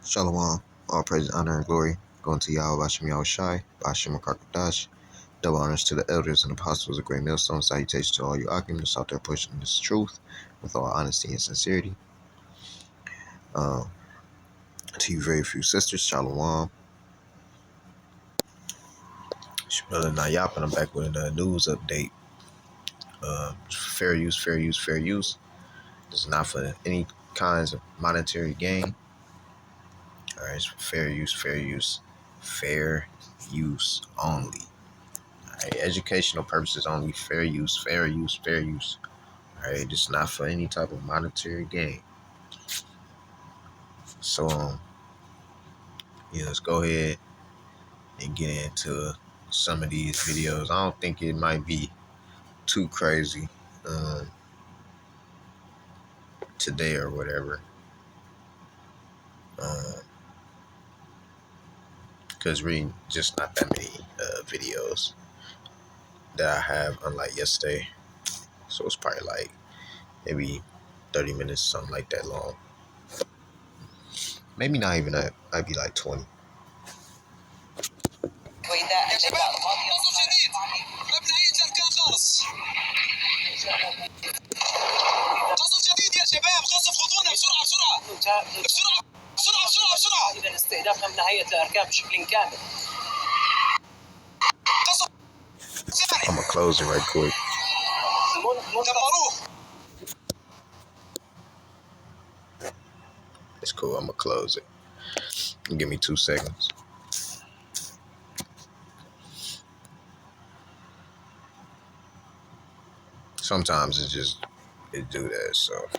Shalom, all praise, honor, and glory, going to Yahweh Bashem Yahushai, Bashem Makakadash. Double honors to the elders and apostles of Great Millstone. Salutations to all you occupants out there pushing this truth with all honesty and sincerity. To you very few sisters, Shalom. Shmela Nayap, and I'm back with a news update. Fair use, fair use, fair use. This is not for any kinds of monetary gain. All right, it's fair use, fair use, fair use only. All right, educational purposes only. Fair use, fair use, fair use. All right, it's not for any type of monetary gain. So, let's go ahead and get into some of these videos. I don't think it might be too crazy today or whatever. Because really just not that many videos that I have, unlike yesterday. So it's probably like maybe 30 minutes, something like that long. Maybe not even that. Might be like 20. إذا استهدافنا من نهاية الأركان بشكل كامل. I'm gonna close it right quick. It's cool. I'm gonna close it. Give me 2 seconds. Sometimes it do that. So.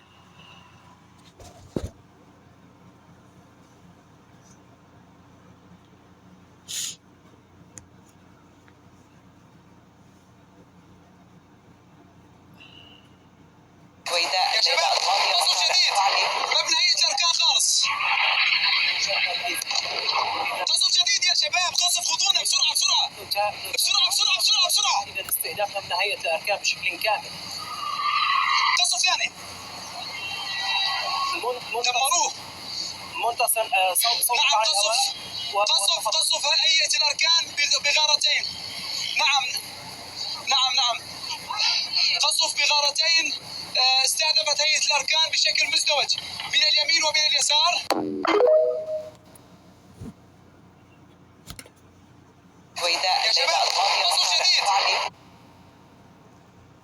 إذا استهدافنا من نهاية الأركان بشكل كامل. قصف يعني. دمروه. منتصف صوت نعم قصف هيئة الأركان بغارتين. نعم قصف بغارتين استهدفت هيئة الأركان بشكل مزدوج من اليمين ومن اليسار.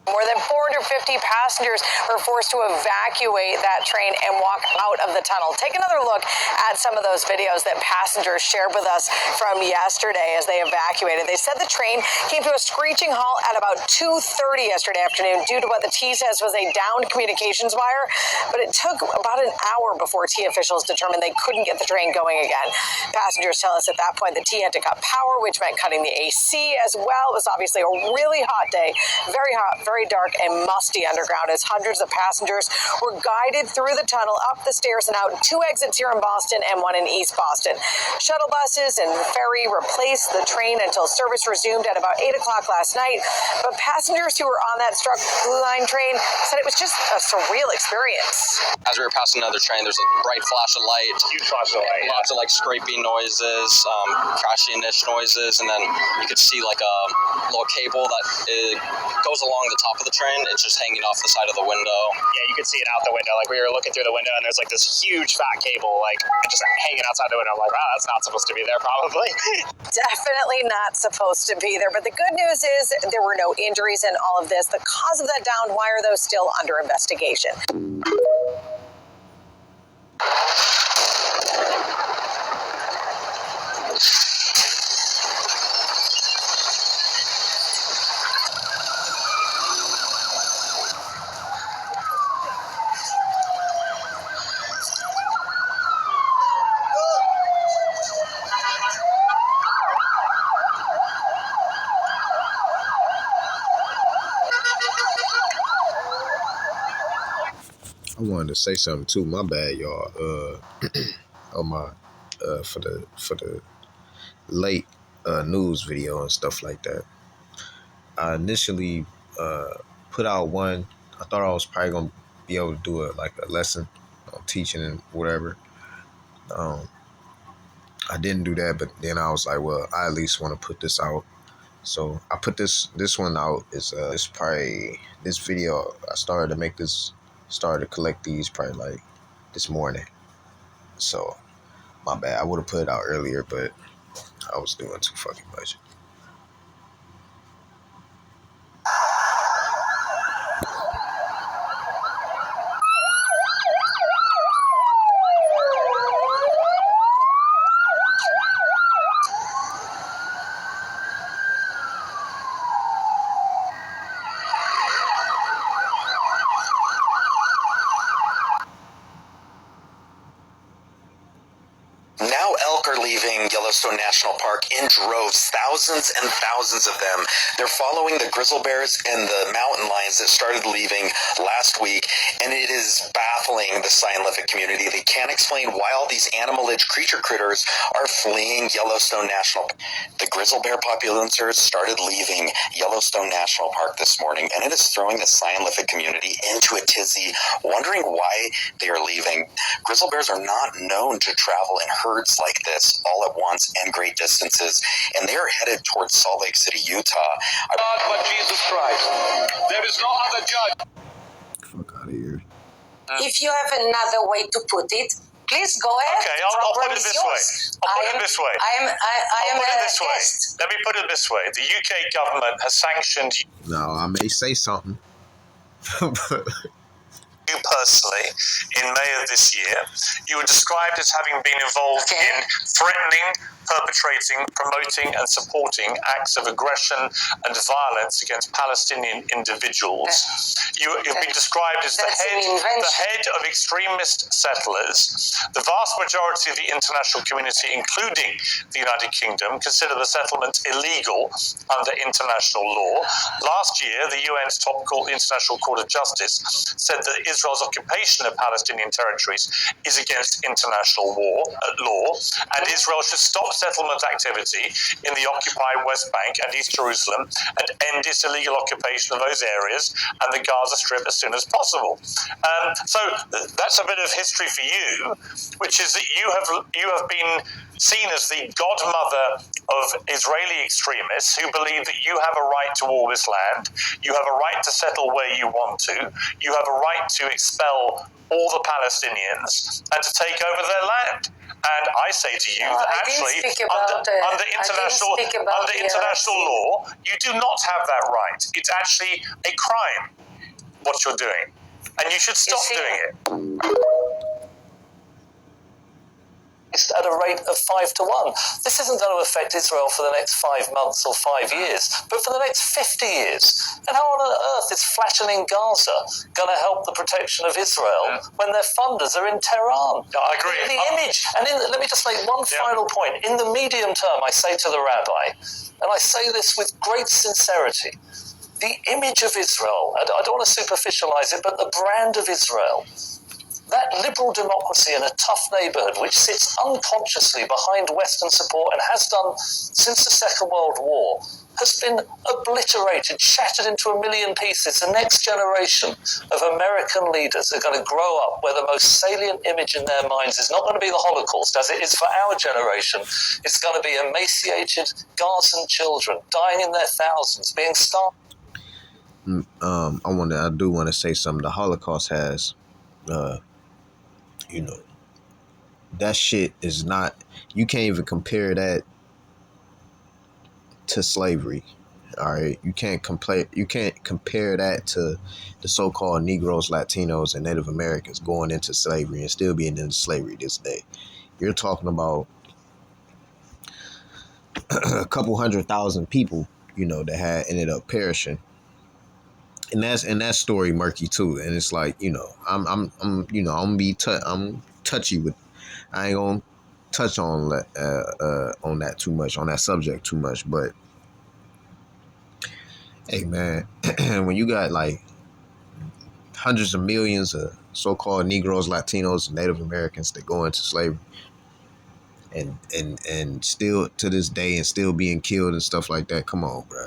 More than 450 passengers were forced to evacuate that train and walk out of the tunnel. Take another look at some of those videos that passengers shared with us from yesterday as they evacuated. They said the train came to a screeching halt at about 2:30 yesterday afternoon due to what the T says was a downed communications wire, but it took about an hour before T officials determined they couldn't get the train going again. Passengers tell us at that point the T had to cut power, which meant cutting the AC as well. It was obviously a really hot day, very hot, very dark and musty underground as hundreds of passengers were guided through the tunnel, up the stairs and out. 2 exits here in Boston and 1 in East Boston. Shuttle buses and ferry replaced the train until service resumed at about 8 o'clock last night. But passengers who were on that struck Blue Line train said it was just a surreal experience. As we were passing another train, there's a bright flash of light. Huge flash of light. Lots of like scraping noises, crashing-ish noises, and then you could see like a little cable that goes along the top of the train. It's just hanging off the side of the window. Yeah, you could see it out the window. Like we were looking through the window and there's like this huge fat cable like just hanging outside the window. I'm like, wow, that's not supposed to be there probably. Definitely not supposed to be there. But the good news is there were no injuries in all of this. The cause of that downed wire, though, still under investigation. I wanted to say something too. My bad, y'all. For the late news video and stuff like that. I initially put out one. I thought I was probably gonna be able to do a lesson teaching and whatever. I didn't do that, but then I was like, well, I at least want to put this out. So I put this one out. It's probably this video. I started to collect these probably like this morning. So my bad. I would have put it out earlier, but I was doing too fucking much. Now elk are leaving Yellowstone National Park in droves, thousands and thousands of them. They're following the grizzly bears and the mountain lions that started leaving last week, and it is baffling the scientific community. They can't explain why all these animal-age critters are fleeing Yellowstone National Park. The grizzly bear populations started leaving Yellowstone National Park this morning, and it is throwing the scientific community into a tizzy, wondering why they are leaving. Grizzly bears are not known to travel in herds like this all at once and great distances, and they are headed towards Salt Lake City, Utah. God but Jesus Christ. There is no other judge. Fuck out of here. If you have another way to put it, please go ahead. Okay, I'll put it this way. I'll put it this way. I am a this way. guest. Let me put it this way. The UK government has sanctioned Now I may say something. you personally in May of this year. You were described as having been involved in threatening, perpetrating, promoting and supporting acts of aggression and violence against Palestinian individuals. You've been described as the head of extremist settlers. The vast majority of the international community, including the United Kingdom, consider the settlement illegal under international law. Last year, the UN's top court, the International Court of Justice, said that Israel's occupation of Palestinian territories is against international law, and Israel should stop settlement activity in the occupied West Bank and East Jerusalem and end its illegal occupation of those areas and the Gaza Strip as soon as possible. So that's a bit of history for you, which is that you have been seen as the godmother of Israeli extremists who believe that you have a right to all this land, you have a right to settle where you want to, you have a right to expel all the Palestinians and to take over their land. And I say to you that actually, under international law, you do not have that right. It's actually a crime, what you're doing. And you should stop doing it. At a rate of 5 to 1. This isn't going to affect Israel for the next 5 months or 5 years, but for the next 50 years. And how on earth is flattening Gaza going to help the protection of Israel when their funders are in Tehran? I agree. The image, and let me just make one final point. In the medium term, I say to the rabbi, and I say this with great sincerity, the image of Israel, I don't want to superficialize it, but the brand of Israel, that liberal democracy in a tough neighborhood which sits unconsciously behind Western support and has done since the Second World War, has been obliterated, shattered into a million pieces. The next generation of American leaders are going to grow up where the most salient image in their minds is not going to be the Holocaust, as it is for our generation. It's going to be emaciated Gazan children dying in their thousands, being starved. I do want to say something. The Holocaust has, that shit is not. You can't even compare that to slavery. All right, you can't compare that to the so-called Negroes, Latinos, and Native Americans going into slavery and still being in slavery this day. You're talking about a couple 100,000 people, that had ended up perishing. And that story murky too, and it's like I'm touchy with. I ain't gonna touch on that too much, on that subject too much, but hey man, when you got like hundreds of millions of so-called Negroes, Latinos, and Native Americans that go into slavery, and still to this day and still being killed and stuff like that, come on, bro.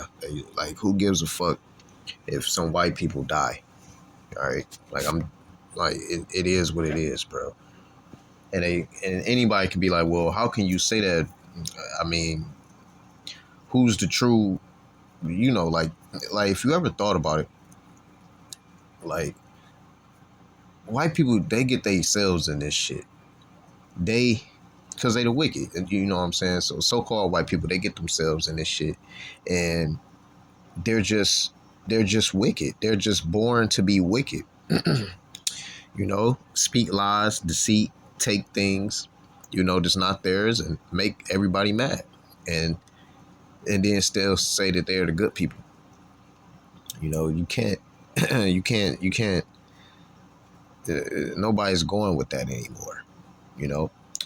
Like, who gives a fuck if some white people die? All right, like Like it is what it is, bro. And anybody can be like, well, how can you say that? I mean, who's the true, like if you ever thought about it, like white people, they get themselves in this shit. Because they the wicked, you know what I'm saying? So-called white people, they get themselves in this shit, and they're just wicked. They're just born to be wicked. Speak lies, deceit, take things, that's not theirs, and make everybody mad, and then still say that they're the good people. You can't, you can't. Nobody's going with that anymore.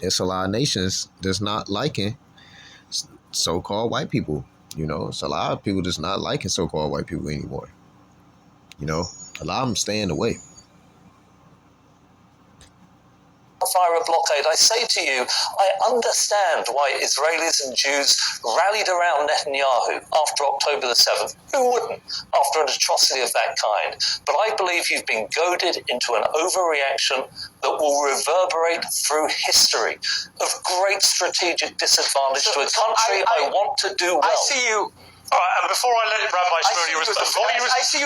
It's a lot of nations that's not liking so-called white people. It's a lot of people that's not liking so-called white people anymore. A lot of them staying away. Fire a blockade, I say to you, I understand why Israelis and Jews rallied around Netanyahu after October the 7th. Who wouldn't, after an atrocity of that kind? But I believe you've been goaded into an overreaction that will reverberate through history of great strategic disadvantage to a country I want to do well. I see you. All right, and before I let Rabbi Shmuley respond,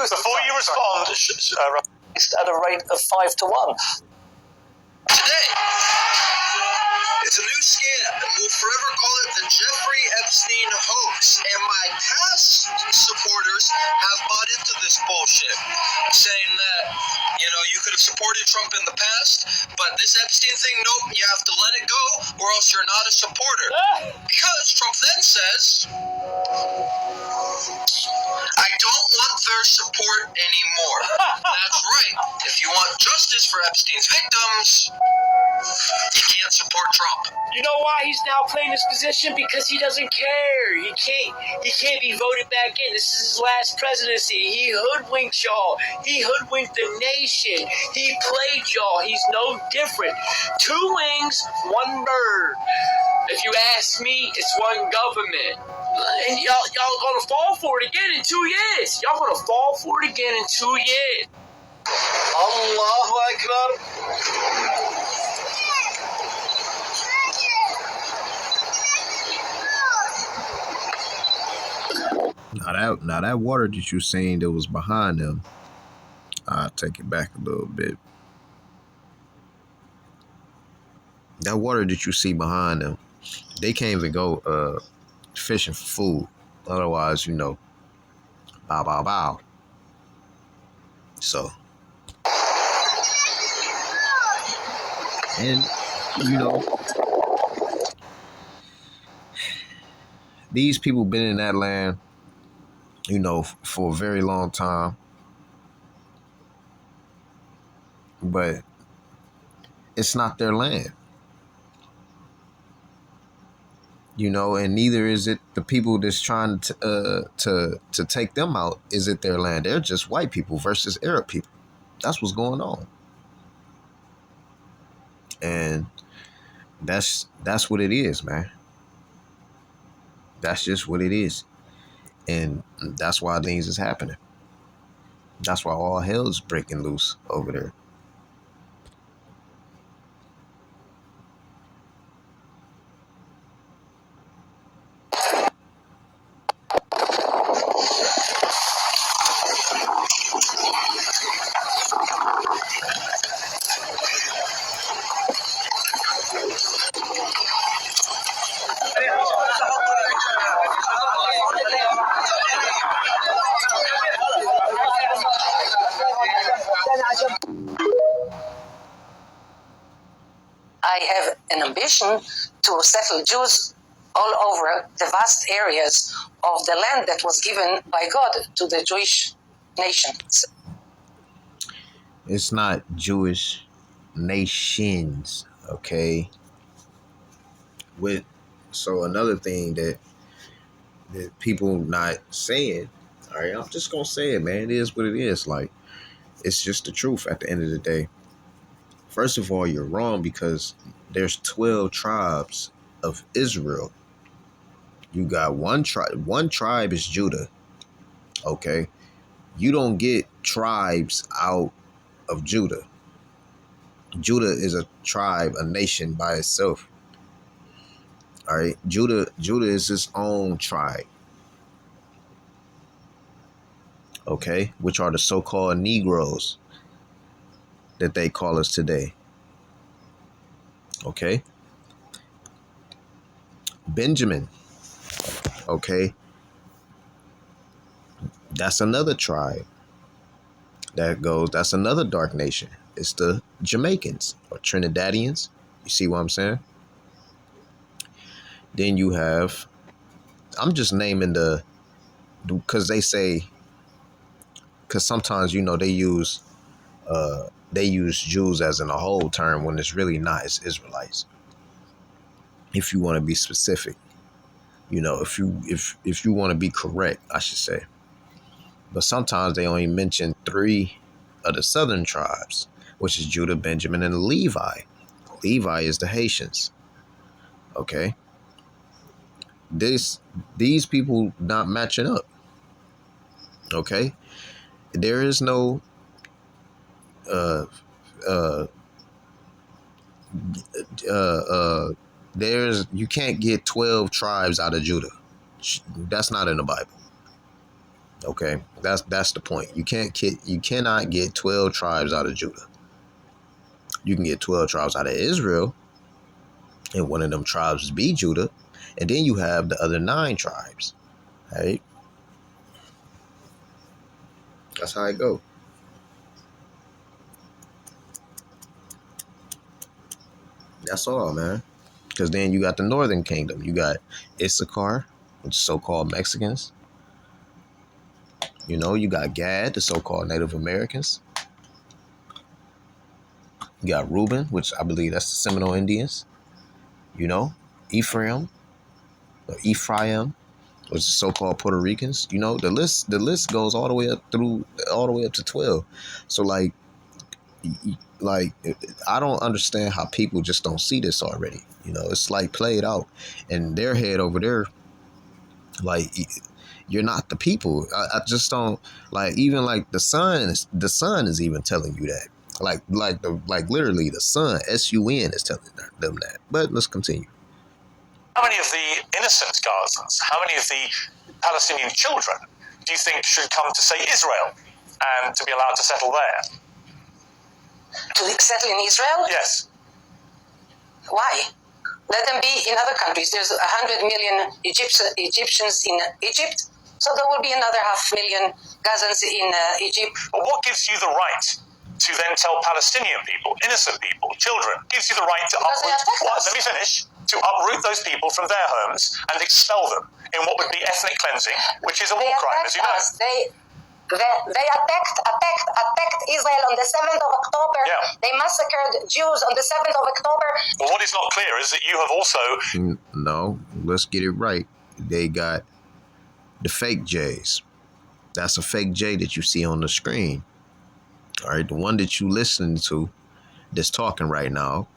before you respond, at a rate of 5 to 1. Today, it's a new scam, and we'll forever call it the Jeffrey Epstein hoax. And my past supporters have bought into this bullshit, saying that, you could have supported Trump in the past, but this Epstein thing, nope, you have to let it go, or else you're not a supporter. Because Trump then says, I don't want their support anymore. That's right. If you want justice for Epstein's victims, you can't support Trump. You know why he's now playing this position? Because he doesn't care. He can't be voted back in. This is his last presidency. He hoodwinked y'all. He hoodwinked the nation. He played y'all. He's no different. 2 wings, 1 bird. If you ask me, it's one government. And y'all gonna fall for it again in 2 years. Y'all gonna fall for it again in 2 years. Allahu Akbar. Now that water that you saying that was behind them, I'll take it back a little bit. That water that you see behind them, they can't even go fishing for food. Otherwise, bow, bow, bow. So, and, these people been in that land, for a very long time. But it's not their land. And neither is it the people that's trying to take them out. Is it their land? They're just white people versus Arab people. That's what's going on. And that's what it is, man. That's just what it is. And that's why things is happening. That's why all hell is breaking loose over there. I have an ambition to settle Jews all over the vast areas of the land that was given by God to the Jewish nation. It's not Jewish nations, okay? So another thing that people not saying, all right, I'm just gonna say it, man. It is what it is. Like, it's just the truth at the end of the day. First of all, you're wrong because there's 12 tribes of Israel. You got one tribe. One tribe is Judah. Okay. You don't get tribes out of Judah. Judah is a tribe, a nation by itself. All right, Judah is its own tribe. Okay, which are the so-called Negroes that they call us today. Okay, Benjamin. Okay, that's another tribe. That's another dark nation. It's the Jamaicans or Trinidadians. You see what I'm saying? Then you have, I'm just naming because they say, because sometimes, they use Jews as in a whole term when it's really not. It's Israelites. If you want to be specific, if you want to be correct, I should say. But sometimes they only mention 3 of the southern tribes, which is Judah, Benjamin, and Levi. Levi is the Haitians. Okay. These people not matching up. Okay. There is no you can't get 12 tribes out of Judah. That's not in the Bible. Okay, that's the point. You cannot get 12 tribes out of Judah. You can get 12 tribes out of Israel, and one of them tribes be Judah, and then you have the other 9 tribes. Right? That's how it go. That's all, man. Because then you got the Northern Kingdom. You got Issachar, which is so-called Mexicans. You got Gad, the so-called Native Americans. You got Reuben, which I believe that's the Seminole Indians. Ephraim, which is so-called Puerto Ricans. The list goes all the way up to 12. So like I don't understand how people just don't see this already. It's like played out in their head over there. Like, you're not the people. I just don't even the sun is even telling you that. Like literally the sun, SUN, is telling them that. But let's continue. How many of the innocent Gazans, how many of the Palestinian children do you think should come to, say, Israel and to be allowed to settle there? To settle in Israel? Yes. Why? Let them be in other countries. There's 100 million Egyptians in Egypt, so there will be another 500,000 Gazans in Egypt. But what gives you the right to then tell Palestinian people, innocent people, children, gives you the right to let me finish, to uproot those people from their homes and expel them in what would be ethnic cleansing, which is a war crime, as you know. They attacked Israel on the 7th of October. Yeah. They massacred Jews on the 7th of October. Well, what is not clear is that you have also... No, let's get it right. They got the fake J's. That's a fake J that you see on the screen. All right, the one that you listening to that's talking right now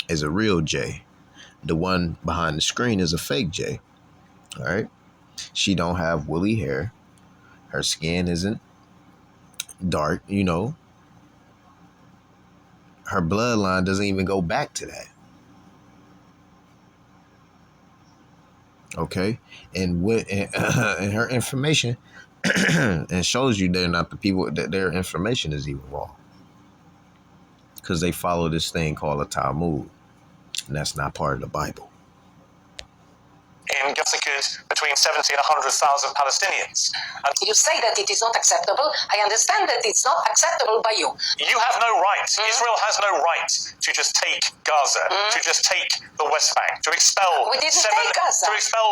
is a real J. The one behind the screen is a fake J. All right. She don't have woolly hair. Her skin isn't dark, Her bloodline doesn't even go back to that. Okay. And her information and shows you they're not the people, that their information is even wrong. Because they follow this thing called a Talmud. And that's not part of the Bible. In massacred between 70 and 100,000 Palestinians. And you say that it is not acceptable. I understand that it's not acceptable by you. You have no right. Israel has no right to just take Gaza, to just take the West Bank, to expel We didn't take Gaza. To expel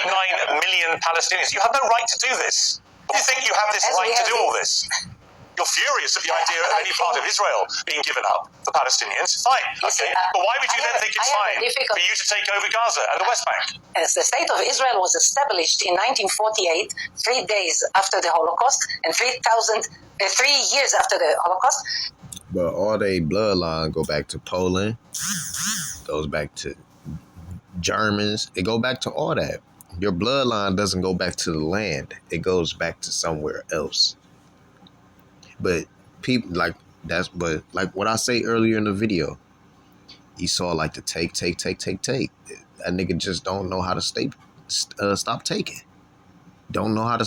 8-9 million Palestinians. You have no right to do this. Do you think you have this right to do all this? You're furious at the idea of any part of Israel being given up for Palestinians. Fine, okay. But why would you then think it's fine for you to take over Gaza and the West Bank? As the State of Israel was established in 1948, 3 days after the Holocaust, and 3 years after the Holocaust. But all they bloodline go back to Poland, goes back to Germans. It go back to all that. Your bloodline doesn't go back to the land. It goes back to somewhere else. But people But like what I say earlier in the video, Esau like to take. That nigga just don't know how to stop taking. Don't know how to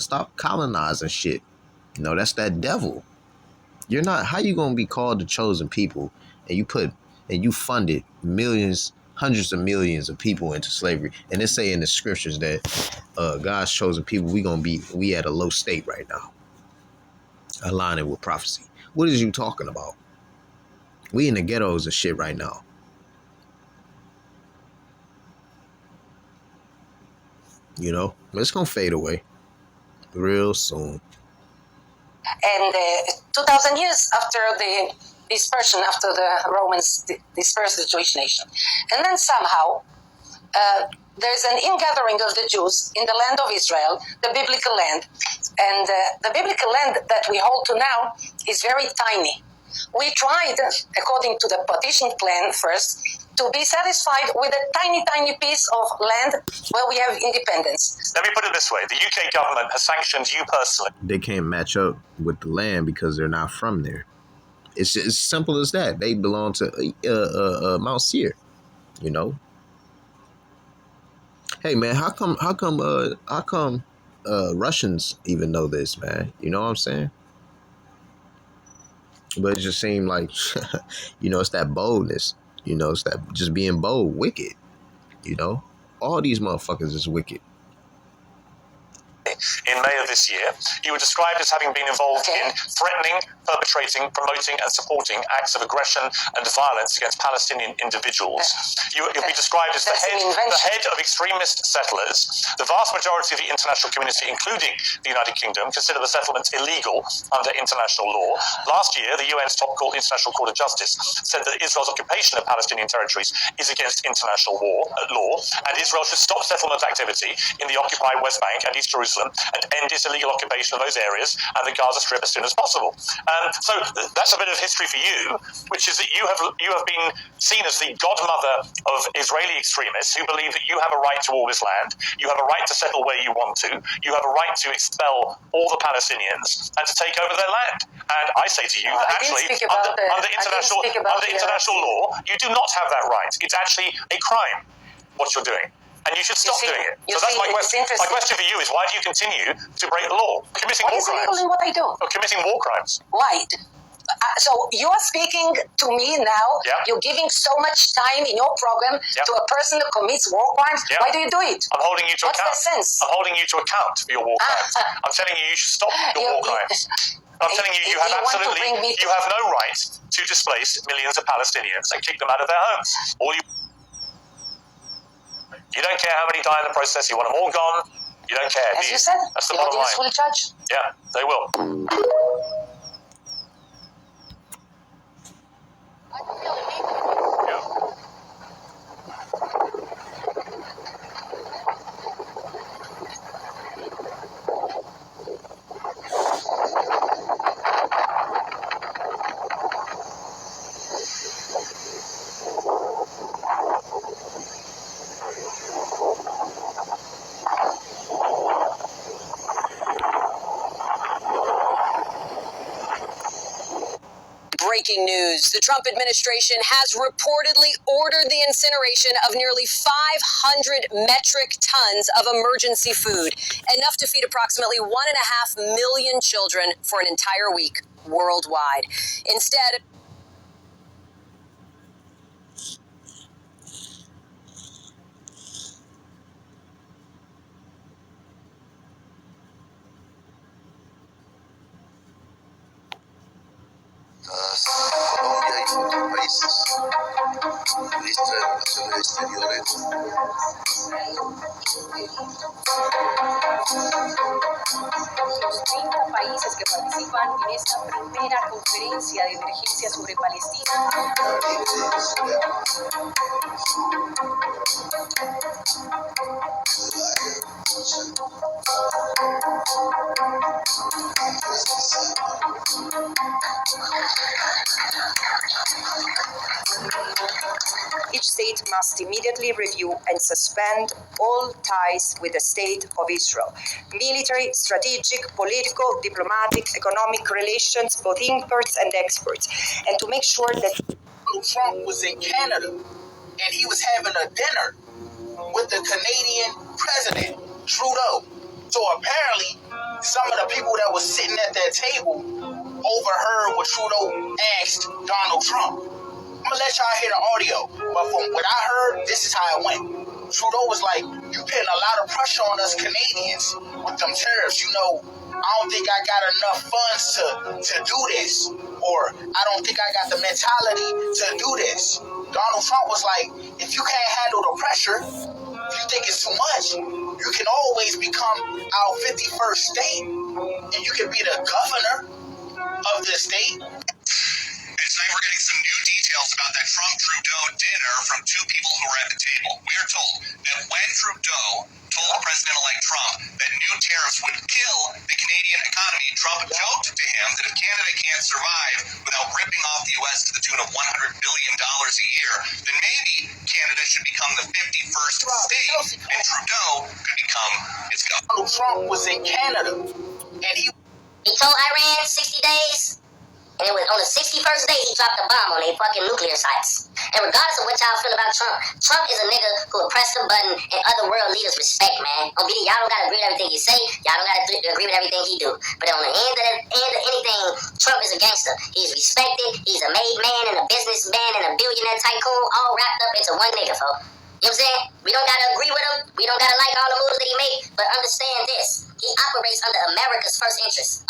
stop colonizing shit. That's that devil. You're not. How you gonna be called the chosen people and you funded millions, hundreds of millions of people into slavery, and they say in the scriptures that God's chosen people, we at a low state right now, aligning with prophecy. What is you talking about? We in the ghettos and shit right now. But it's gonna fade away real soon. And 2,000 years after the dispersion, after the Romans dispersed the Jewish nation. And then somehow there's an ingathering of the Jews in the land of Israel, the biblical land. And the biblical land that we hold to now is very tiny. We tried, according to the partition plan first, to be satisfied with a tiny, tiny piece of land where we have independence. Let me put it this way. The UK government has sanctioned you personally. They can't match up with the land because they're not from there. It's as simple as that. They belong to Mount Seir, Hey man, how come Russians even know this, man? You know what I'm saying? But it just seemed like, it's that boldness. It's that just being bold, wicked. All these motherfuckers is wicked. In May of this year, you were described as having been involved in threatening, perpetrating, promoting and supporting acts of aggression and violence against Palestinian individuals. You'll be described as the head of extremist settlers. The vast majority of the international community, including the United Kingdom, consider the settlements illegal under international law. Last year, the UN's top court, International Court of Justice, said that Israel's occupation of Palestinian territories is against international law, and Israel should stop settlement activity in the occupied West Bank and East Jerusalem and end its illegal occupation of those areas and the Gaza Strip as soon as possible. So that's a bit of history for you, which is that you have been seen as the godmother of Israeli extremists who believe that you have a right to all this land, you have a right to settle where you want to, you have a right to expel all the Palestinians and to take over their land. And I say to you that actually, under international law, you do not have that right. It's actually a crime, what you're doing. And you should stop doing it. So that's my question. My question for you is, why do you continue to break the law? Committing war crimes. What is illegal in what I do? Or committing war crimes. Why? So you are speaking to me now. Yeah. You're giving so much time in your program to a person who commits war crimes. Yeah. Why do you do it? I'm holding you to account. What's the sense? I'm holding you to account for your war crimes. I'm telling you should stop your war crimes. I'm telling you, you have no right to displace millions of Palestinians and kick them out of their homes. You don't care how many die in the process. You want them all gone. You don't care. As you said, that's the the bottom line. audience will judge. Yeah, they will. Breaking news. The Trump administration has reportedly ordered the incineration of nearly 500 metric tons of emergency food, enough to feed approximately 1.5 million children for an entire week worldwide. Instead, Colombia y otros países, la ministra de Relaciones Exteriores, los 30 países que participan en esta primera conferencia de emergencia sobre Palestina. Each state must immediately review and suspend all ties with the State of Israel. Military, strategic, political, diplomatic, economic relations, both imports and exports, and to make sure that Trump was in Canada and he was having a dinner with the Canadian president, Trudeau. So apparently, some of the people that was sitting at that table overheard what Trudeau asked Donald Trump. I'm gonna let y'all hear the audio, but from what I heard, this is how it went. Trudeau was like, you putting a lot of pressure on us Canadians with them tariffs. You know, I don't think I got enough funds to do this, or I don't think I got the mentality to do this. Donald Trump was like, if you can't handle the pressure, if you think it's too much, you can always become our 51st state, and you can be the governor of the state. And tonight we're getting some new details about that Trump-Trudeau dinner from two people who were at the table. We are told that when Trudeau told President-elect Trump that new tariffs would kill the Canadian economy, Trump joked to him that if Canada can't survive without ripping off the U.S. to the tune of $100 billion a year, then maybe Canada should become the 51st state and Trudeau could become its governor. Donald Trump was in Canada, and he told Iran 60 days. And it was on the 61st day he dropped a bomb on their fucking nuclear sites. And regardless of what y'all feel about Trump, Trump is a nigga who will press the button and other world leaders respect, man. On BD, y'all don't gotta agree with everything he say. Y'all don't gotta agree with everything he do. But on the end of anything, Trump is a gangster. He's respected. He's a made man and a businessman and a billionaire tycoon, all wrapped up into one nigga, folks. You know what I'm saying? We don't gotta agree with him. We don't gotta like all the moves that he made. But understand this. He operates under America's best interest.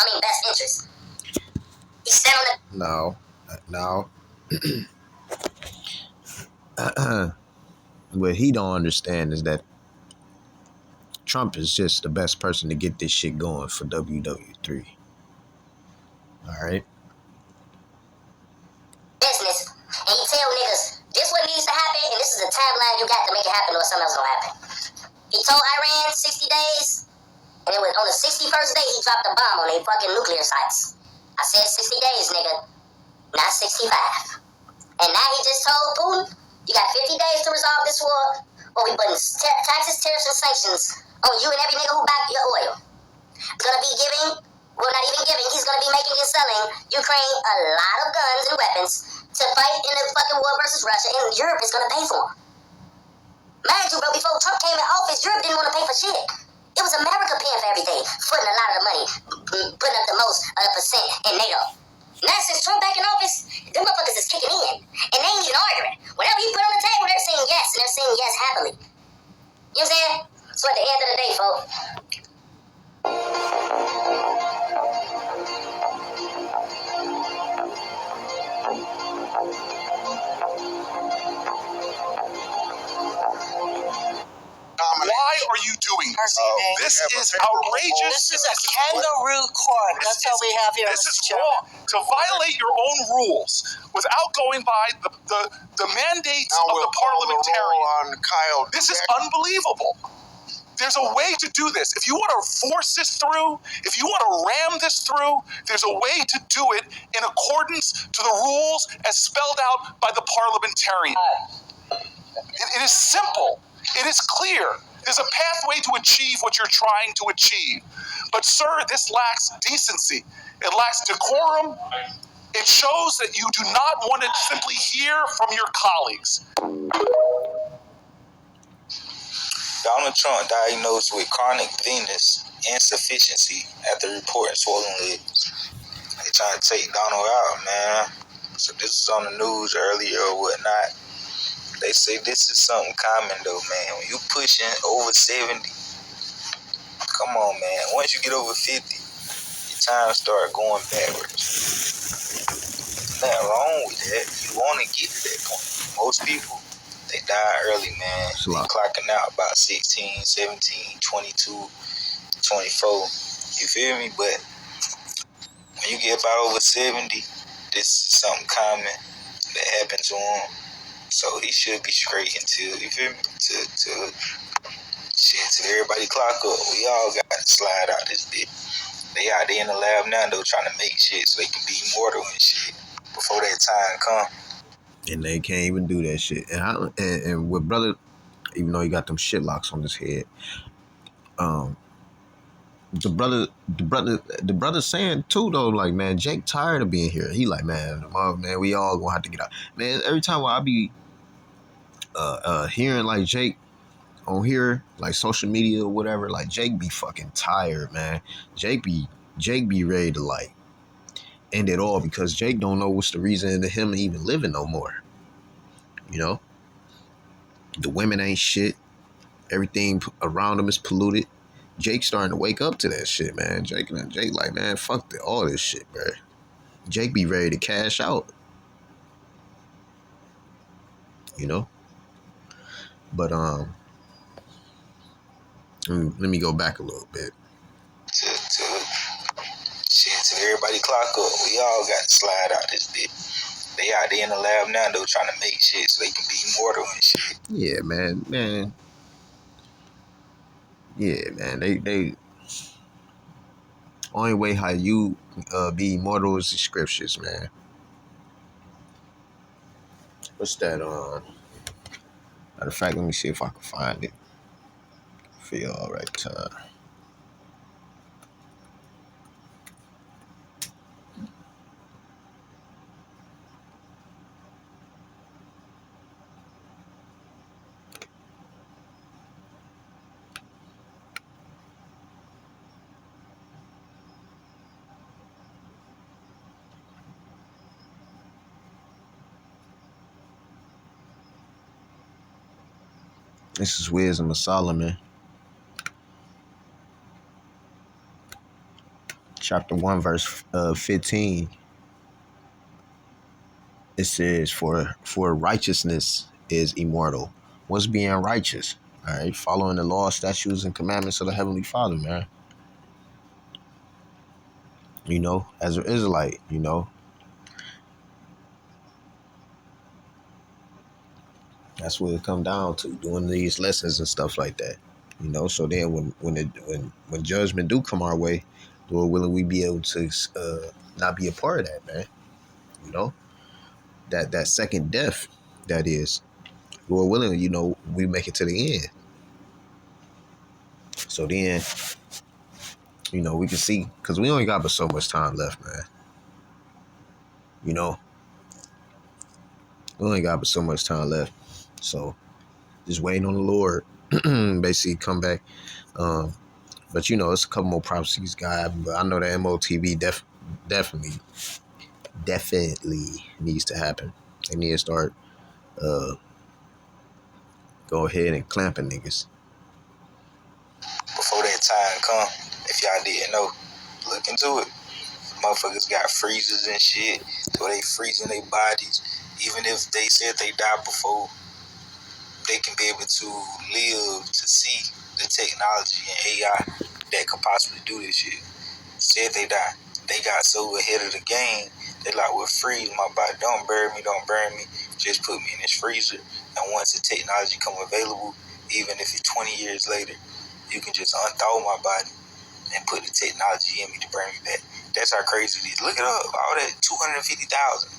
No. What he don't understand is that Trump is just the best person to get this shit going for WW3. All right. Business, and he tell niggas this what needs to happen, and this is the timeline you got to make it happen, or something else gonna happen. He told Iran 60 days, and it was on the 61st day he dropped a bomb on their fucking nuclear sites. I said 60 days, nigga, not 65. And now he just told Putin, you got 50 days to resolve this war, or we putting taxes, tariffs, and sanctions on you and every nigga who back your oil. He's gonna be he's gonna be making and selling Ukraine a lot of guns and weapons to fight in the fucking war versus Russia, and Europe is gonna pay for them. Mind you, bro, before Trump came in office, Europe didn't want to pay for shit. It was America paying for everything, putting a lot of the money, putting up the most percent in NATO. Now since Trump back in office, them motherfuckers is kicking in, and they ain't even arguing. Whatever you put on the table, they're saying yes, and they're saying yes happily. You know what I'm saying? So at the end of the day, folks, why are you doing this? This is outrageous. This is a kangaroo court. That's what we have here. This is wrong. To violate your own rules without going by the mandates of the parliamentarian. This is unbelievable. There's a way to do this. If you want to force this through, if you want to ram this through, there's a way to do it in accordance to the rules as spelled out by the parliamentarian. It is simple. It is clear. There's a pathway to achieve what you're trying to achieve. But, sir, this lacks decency. It lacks decorum. It shows that you do not want to simply hear from your colleagues. Donald Trump diagnosed with chronic venous insufficiency after reporting swollen legs. They trying to take Donald out, man. So this is on the news earlier or whatnot. They say this is something common though, man. When you pushing over 70, come on, man. Once you get over 50, your time start going backwards. Nothing wrong with that. You want to get to that point. Most people, they die early, man. They clocking out about 16, 17, 22, 24. You feel me? But when you get about over 70, this is something common that happens to them. So he should be straight until, you feel me? Till everybody clock up. We all got to slide out this bit. They out there in the lab now, though, trying to make shit so they can be immortal and shit before that time come. And they can't even do that shit. And with brother, even though he got them shit locks on his head, the brother saying too though, like, man, Jake tired of being here. He like, man, we all gonna have to get out. Man, every time I be hearing like Jake on here, like social media or whatever, like Jake be fucking tired, man. Jake be ready to like end it all because Jake don't know what's the reason to him even living no more. You know, the women ain't shit. Everything around him is polluted. Jake's starting to wake up to that shit, man. Jake like, man, fuck all this shit, bro. Jake be ready to cash out, you know. But let me go back a little bit. Till everybody clock up. We all got to slide out this bit. They out there in the lab now, though, trying to make shit so they can be immortal and shit. Yeah, man. Yeah, man. They only way how you be immortal is the scriptures, man. What's that? Matter of fact, let me see if I can find it for y'all right time. This is Wisdom of Solomon, chapter 1, verse 15. It says, for righteousness is immortal. What's being righteous? All right, following the law, statutes, and commandments of the Heavenly Father, man. You know, as an Israelite, you know, that's what it come down to, doing these lessons and stuff like that. You know, so then when judgment do come our way, Lord willing, we be able to not be a part of that, man. You know, that second death, that is, Lord willing, you know, we make it to the end. So then, you know, we can see, because we only got but so much time left, man. You know, we only got but so much time left. So just waiting on the Lord, basically come back. But you know, it's a couple more prophecies, guy. But I know that MOTV definitely needs to happen. They need to start go ahead and clamping niggas. Before that time come, if y'all didn't know, look into it. Motherfuckers got freezers and shit, so they freezing their bodies. Even if they said they died before, they can be able to live to see the technology and AI that could possibly do this shit. Said they died. They got so ahead of the game, they like, well, freeze my body. Don't bury me. Just put me in this freezer. And once the technology come available, even if it's 20 years later, you can just unthaw my body and put the technology in me to bring me back. That's how crazy it is. Look it up. All that 250,000.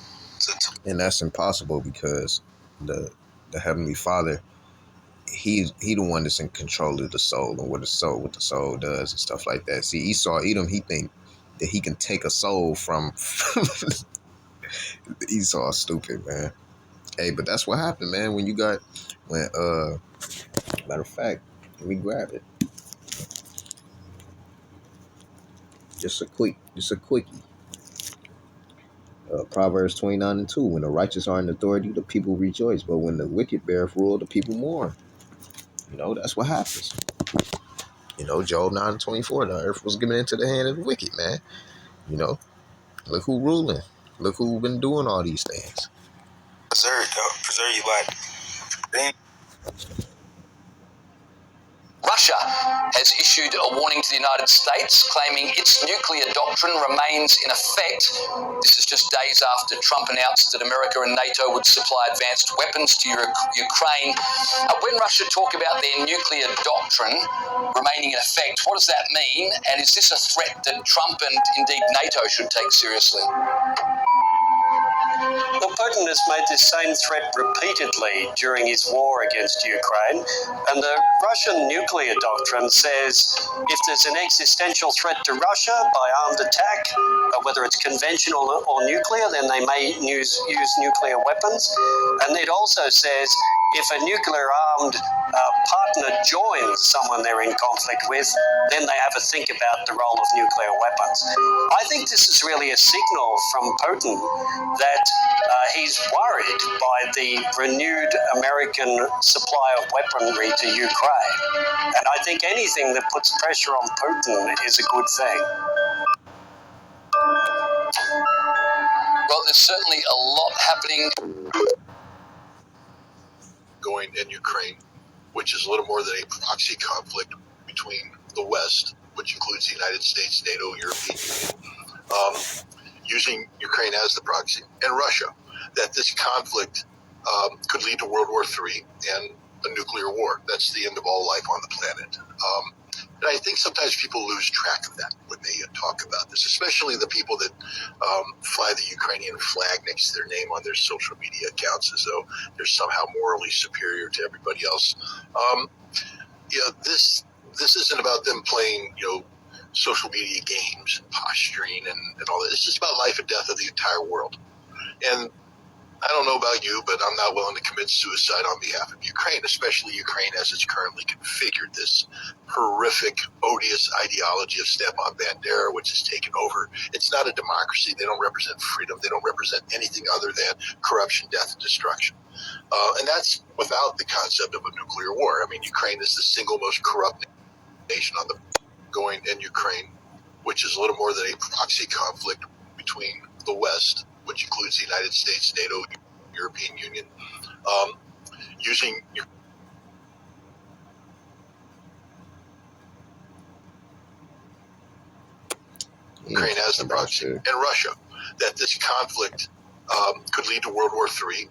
And that's impossible because the Heavenly Father, he the one that's in control of the soul and what the soul does and stuff like that. See, Edom, he think that he can take a soul from Esau. Stupid, man. Hey, but that's what happened, man. When matter of fact, let me grab it. Just a quickie. Proverbs 29:2. When the righteous are in authority, the people rejoice. But when the wicked beareth rule, the people mourn. You know, that's what happens. You know, Job 9:24. The earth was given into the hand of the wicked, man. You know, look who ruling. Look who been doing all these things. Preserve your body. Russia has issued a warning to the United States, claiming its nuclear doctrine remains in effect. This is just days after Trump announced that America and NATO would supply advanced weapons to Ukraine. When Russia talk about their nuclear doctrine remaining in effect, what does that mean? And is this a threat that Trump and indeed NATO should take seriously? Well, Putin has made this same threat repeatedly during his war against Ukraine, and the Russian nuclear doctrine says if there's an existential threat to Russia by armed attack, whether it's conventional or nuclear, then they may use nuclear weapons. And it also says if a nuclear-armed partner joins someone they're in conflict with, then they have a think about the role of nuclear weapons. I think this is really a signal from Putin that he's worried by the renewed American supply of weaponry to Ukraine. And I think anything that puts pressure on Putin is a good thing. Well, there's certainly a lot happening going in Ukraine, which is little more than a proxy conflict between the West, which includes the United States, NATO, European Union, using Ukraine as the proxy, and Russia, that this conflict could lead to World War III and a nuclear war. That's the end of all life on the planet. And I think sometimes people lose track of that when they talk about this, especially the people that fly the Ukrainian flag next to their name on their social media accounts as though they're somehow morally superior to everybody else. This isn't about them playing, social media games, posturing, and all that. It's just about life and death of the entire world. And I don't know about you, but I'm not willing to commit suicide on behalf of Ukraine, especially Ukraine as it's currently configured, this horrific, odious ideology of Stepan Bandera, which has taken over. It's not a democracy. They don't represent freedom. They don't represent anything other than corruption, death, and destruction. And that's without the concept of a nuclear war. I mean, Ukraine is the single most corrupt nation on the going in Ukraine, which is little more than a proxy conflict between the West, which includes the United States, NATO, European Union, using Ukraine as the proxy, and Russia, that this conflict could lead to World War III.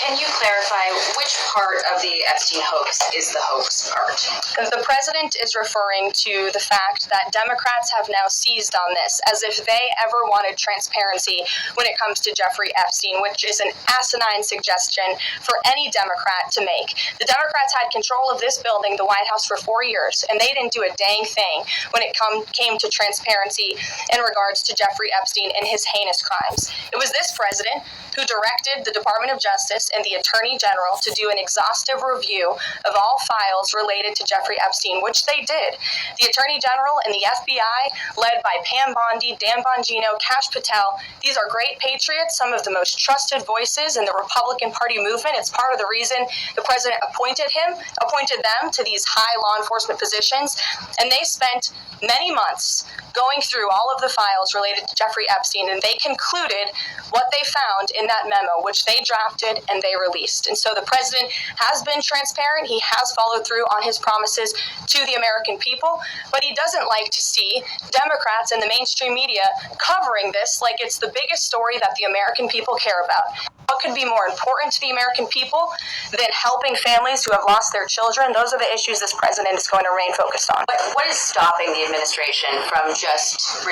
Can you clarify which part of the Epstein hoax is the hoax part? The president is referring to the fact that Democrats have now seized on this as if they ever wanted transparency when it comes to Jeffrey Epstein, which is an asinine suggestion for any Democrat to make. The Democrats had control of this building, the White House, for 4 years, and they didn't do a dang thing when it came to transparency in regards to Jeffrey Epstein and his heinous crimes. It was this president who directed the Department of Justice and the Attorney General to do an exhaustive review of all files related to Jeffrey Epstein, which they did. The Attorney General and the FBI, led by Pam Bondi, Dan Bongino, Kash Patel, these are great patriots, some of the most trusted voices in the Republican Party movement. It's part of the reason the president appointed them to these high law enforcement positions, and they spent many months going through all of the files related to Jeffrey Epstein, and they concluded what they found in that memo, which they drafted and they released. And so the president has been transparent. He has followed through on his promises to the American people, but he doesn't like to see Democrats and the mainstream media covering this like it's the biggest story that the American people care about. What could be more important to the American people than helping families who have lost their children? Those are the issues this president is going to remain focused on. What is stopping the administration from just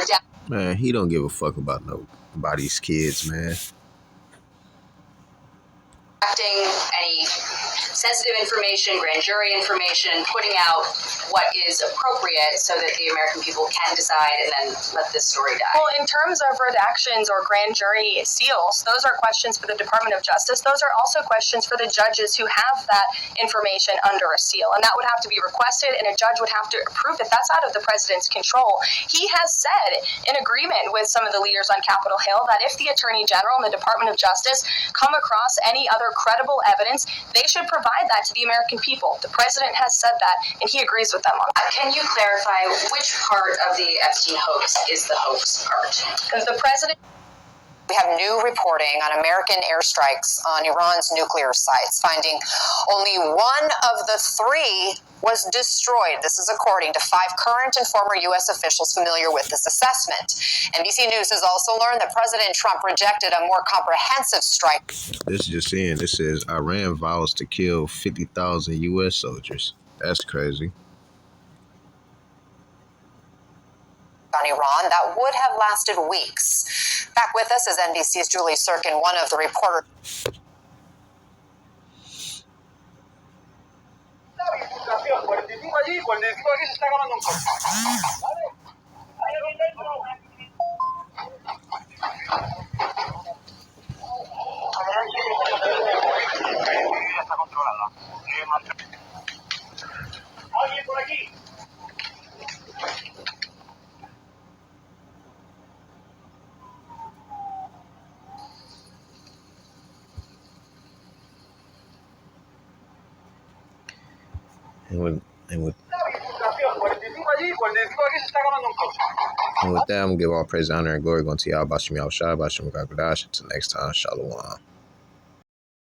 Man, he don't give a fuck about nobody's kids, man. redacting any sensitive information, grand jury information, putting out what is appropriate so that the American people can decide and then let this story die? Well, in terms of redactions or grand jury seals, those are questions for the Department of Justice. Those are also questions for the judges who have that information under a seal. And that would have to be requested, and a judge would have to approve it. That's out of the president's control. He has said, in agreement with some of the leaders on Capitol Hill, that if the Attorney General and the Department of Justice come across any other credible evidence, they should provide that to the American people. The president has said that, and he agrees with them on that. Can you clarify which part of the Epstein hoax is the hoax part? Because the president... We have new reporting on American airstrikes on Iran's nuclear sites, finding only one of the three was destroyed. This is according to 5 current and former U.S. officials familiar with this assessment. NBC News has also learned that President Trump rejected a more comprehensive strike. This is just in. It says Iran vows to kill 50,000 U.S. soldiers. That's crazy. on Iran that would have lasted weeks. Back with us is NBC's Julie Sirkin, one of the reporters. And with that, I'm going to give all praise, honor, and glory going to Yahweh Bashem Yahushua, Bashem Gagadash. Until next time, Shalom.